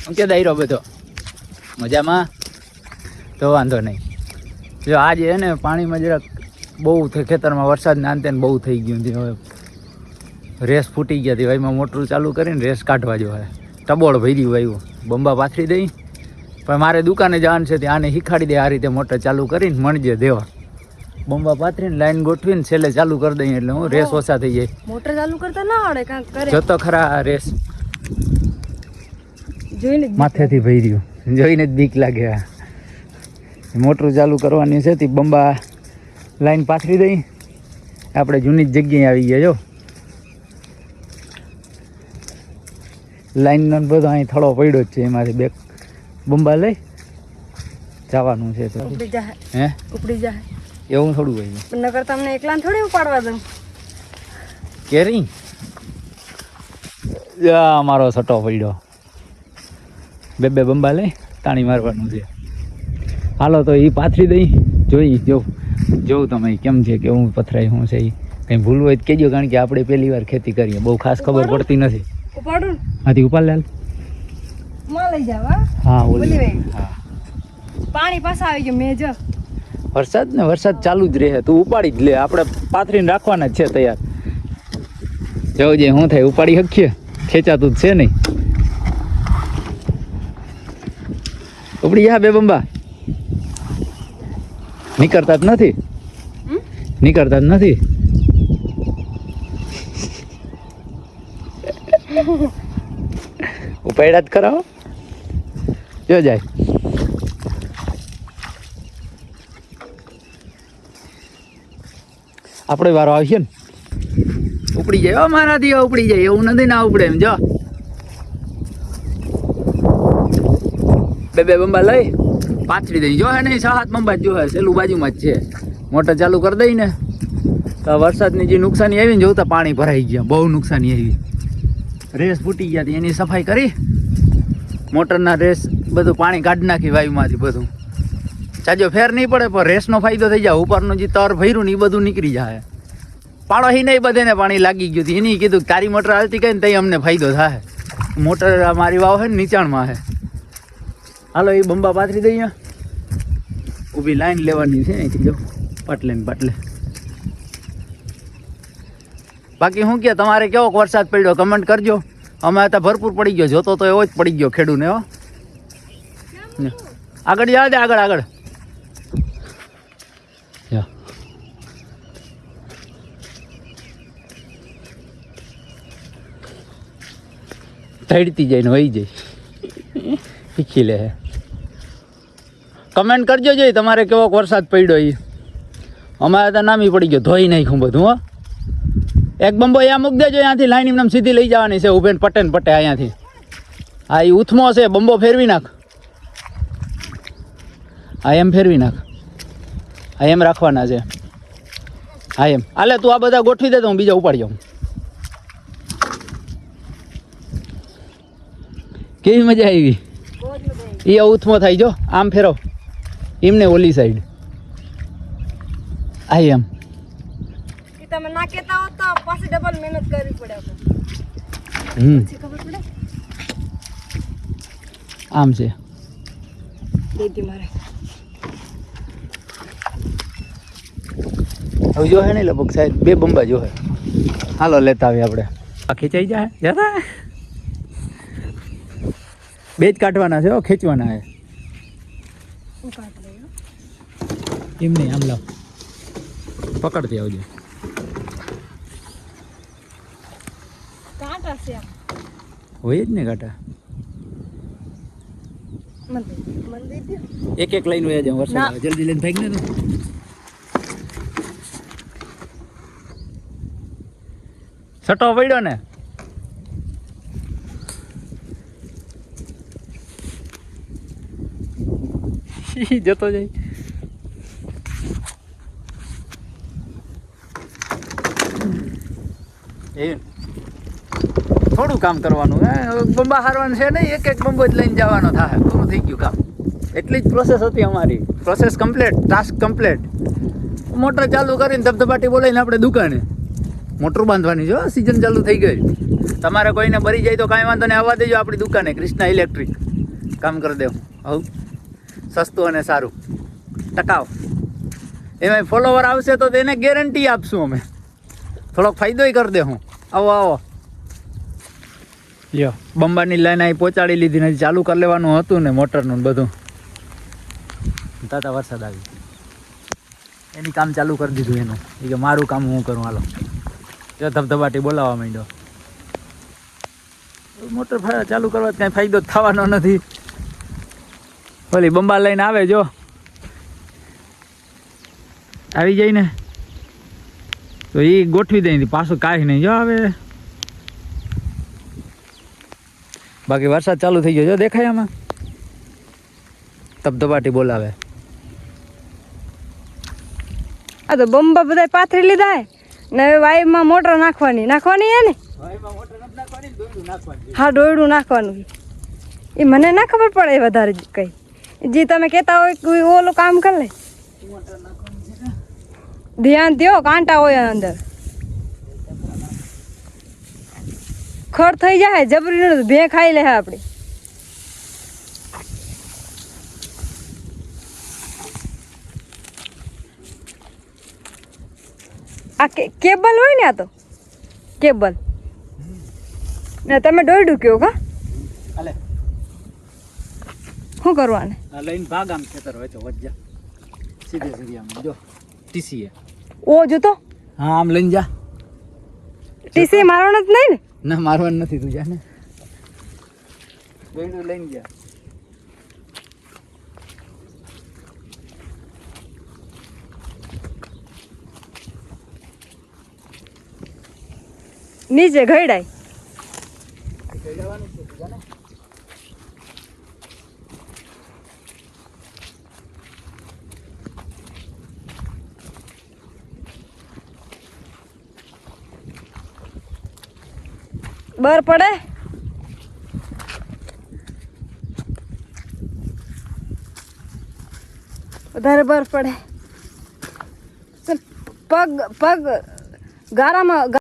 શું કે દાયરો બધો મજામાં? તો વાંધો નહીં. જો આજે હે ને પાણીમાં જરાક બહુ ખેતરમાં વરસાદના અંતે બહુ થઈ ગયું હતી. હવે રેસ ફૂટી ગયા હતી ભાઈમાં મોટરું ચાલુ કરીને રેસ કાઢવા જો હે ટબોળ ભર્યું વાયું બંબા પાથરી દઈ. પણ મારે દુકાને જવાનું છે ત્યાં આને શીખાડી દે આ રીતે મોટર ચાલુ કરીને મણજે દેવા બંબા પાથરીને લાઈન ગોઠવીને છેલ્લે ચાલુ કરી દઈએ એટલે હું રેસ ઓછા થઈ જાય. મોટર ચાલુ કરતા ના આવડે કાંક કરે. જોતો ખરા આ રેસ જોઈને માથેથી ભર્યું જોઈને જ બીક લાગે. મોટરું ચાલુ કરવાની છે તે બંબા લાઈન પાથરી દઈ. આપણે જૂની જ જગ્યાએ આવી ગયા જો લાઈનનો બધો અહીં થડો પડ્યો જ છે એમાંથી બે બંબા લઈ જવાનું છે. ઉપડી જાય હે ઉપડી જાય એવું થોડું હોય નકર તમને એકલા થોડી ઉપાડવા દઉં. કેરી મારો સટો પડ્યો બે બે બંબા લઈ તાણી મારવાનું છે. હાલો તો એ પાથરી દઈ જોઈ જોઉં તમે કેમ છે કેવું પથરાય શું છે એ કંઈ ભૂલ હોય તો કહેજો કારણ કે આપણે પહેલી વાર ખેતી કરીએ બહુ ખાસ ખબર પડતી નથી. ઉપાડું હાથી ઉપાડ લે માં લઈ જાવ. હા હા પાણી પાછા આવી ગયું મેં જો વરસાદ ચાલુ જ રહે તું ઉપાડી જ લે આપણે પાથરીને રાખવાના જ છે તૈયાર. જવું જે શું થાય ઉપાડી શકીએ ખેંચાતું જ છે નહીં. ઉપડી જા બે બંબા નીકળતા જ નથી ઉપાડ્યા જ કરાવો જો જાય. આપણે વારો આવશે ને ઉપડી જાય મારાથી ઉપડી જાય એવું નથી ના ઉપડે એમ. જો બે બંબા લઈ પાથરી દઈ જો હે નહીં 6-7 બંબા જ જો હે સેલું બાજુમાં જ છે. મોટર ચાલુ કરી દઈ ને તો વરસાદની જે નુકસાની આવી ને જોતા પાણી ભરાઈ ગયા બહુ નુકસાની આવી. રેસ ફૂટી ગયા હતી એની સફાઈ કરી મોટરના રેસ બધું પાણી કાઢી નાખી વાયુમાંથી બધું. ચાજો ફેર નહીં પડે પણ રેસનો ફાયદો થઈ જાય. ઉપરનું જે તર ભર્યું ને એ બધું નીકળી જાય. પાડોશી નહીં બધે પાણી લાગી ગયું હતું એની કીધું તારી મોટર હાલતી કઈ ને તઈ અમને ફાયદો થાય. મોટર મારી વાવ છે ને નીચાણમાં છે. હાલો એ બંબા પાથરી દઈએ ઊભી લાઈન લેવાની છે અહીંથી જો પાટલે ને પાટલે. બાકી શું કે તમારે કેવો વરસાદ પડ્યો કમેન્ટ કરજો. અમે તો ભરપૂર પડી ગયો જોતો તો એવો જ પડી ગયો ખેડૂને. હો આગળ જવા દે આગળ ધડતી જાય ને વહી જાય શીખી લે. કમેન્ટ કરજો જોઈ તમારે કેવો વરસાદ પડ્યો એ. અમારે તો નામી પડી ગયો ધોઈ નાખ્યું બધું. હો એક બંબો અહીંયા મૂકી દેજો અહીંયાથી લાઈન એમને સીધી લઈ જવાની છે ઉભેન પટે ને પટે અહીંયાથી. હા એ ઉથમો છે બંબો ફેરવી નાખ. હા એમ ફેરવી નાખ. હા એમ રાખવાના છે. હા એમ હાલે તું આ બધા ગોઠવી દે તો હું બીજા ઉપાડી જાઉં. કેવી મજા આવી એ ઉથમો થાય જો આમ ફેરો એમને ઓલી સાઈડ. આ એમ તમે ના કહેતા હો તો પાછી ડબલ મહેનત કરવી પડે. પછી ખબર પડે આમ છે દીદી મારે હવે જો હે ને લગભગ સાહેબ બે બંબા જો હે. હાલો લેતા આવીએ આપણે. આ ખેંચાઈ જાય જતા બે જ કાઢવાના છે ખેંચવાના હે એમ નહીં આમ લાવ પકડતી આવજો. કાંટા છે હોય જ ને કાંટા એક એક લઈને વયા જાવ. વરસાદ જલ્દી લઈને ભાગ ને તું સટો પડ્યો ને જતો જાય. એ થોડું કામ કરવાનું હે બંબા હારવાનું છે નહીં એક બંબો જ લઈને જવાનો થાય પૂરું થઈ ગયું કામ. એટલી જ પ્રોસેસ હતી અમારી. Process complete task complete. Motor ચાલુ કરીને ધબધબાટી બોલાવીને આપણે દુકાને મોટર બાંધવાની જો સિઝન ચાલુ થઈ ગઈ. તમારે કોઈને ભરી જાય તો કાંઈ વાંધો નહીં આવવા દેજો આપણી દુકાને કૃષ્ણા ઇલેક્ટ્રિક. કામ કરી દે હું હવ સસ્તું અને સારું ટકાવ એમાં ફોલોવર આવશે તો તેને ગેરંટી આપશું અમે થોડોક ફાયદોય કરી દે હું આવો આવો લ્યો બંબાની લાઈન અહીં પહોંચાડી લીધી ને ચાલુ કરી લેવાનું હતું ને મોટરનું ને બધું તાતા વરસાદ આવી એની કામ ચાલુ કરી દીધું એનું એ કે મારું કામ હું કરું હાલો જો ધબધબાટી બોલાવવા માંડ્યો મોટર ચાલુ કરવા કાંઈ ફાયદો થવાનો નથી ઓલી બંબા લઈને આવે જો આવી જાય ને તો એ ગોઠવી દઈ પાછું કાંઈ નહીં જો આવે બાકી વરસાદ ચાલુ થઈ ગયો જો દેખાય આમાં ધબધબાટી બોલાવે આ તો બંબા બધા પાથરી લીધા હે ને હવે વાઈમાં મોટર નાખવાની હે ને હા ડોયડું નાખવાનું એ મને ના ખબર પડે વધારે કઈ જે તમે કહેતા હોય કોઈ ઓલું કામ કરી લે ધ્યાન દો કાંટા હોય અંદર ખડ થઈ જાય જબરી ભે ખાઈ લે આપણે આ કેબલ હોય ને આ તો કેબલ ને તમે દોડ્યું કયો કા હાલે શું કરવાને લઈને ભાગ આમ ખેતર હોય તો વજ્જા સીધે સીધી આમ જો ટીસી ઓ જોતો હા આમ લઈને જા ટીસી મારવાનું જ નહીં ને ના મારવાનું નથી તું જા ને બેડું લઈને જા નીચે ઘડાય બર પડે વધારે બરફ પડે પગ ગારામાં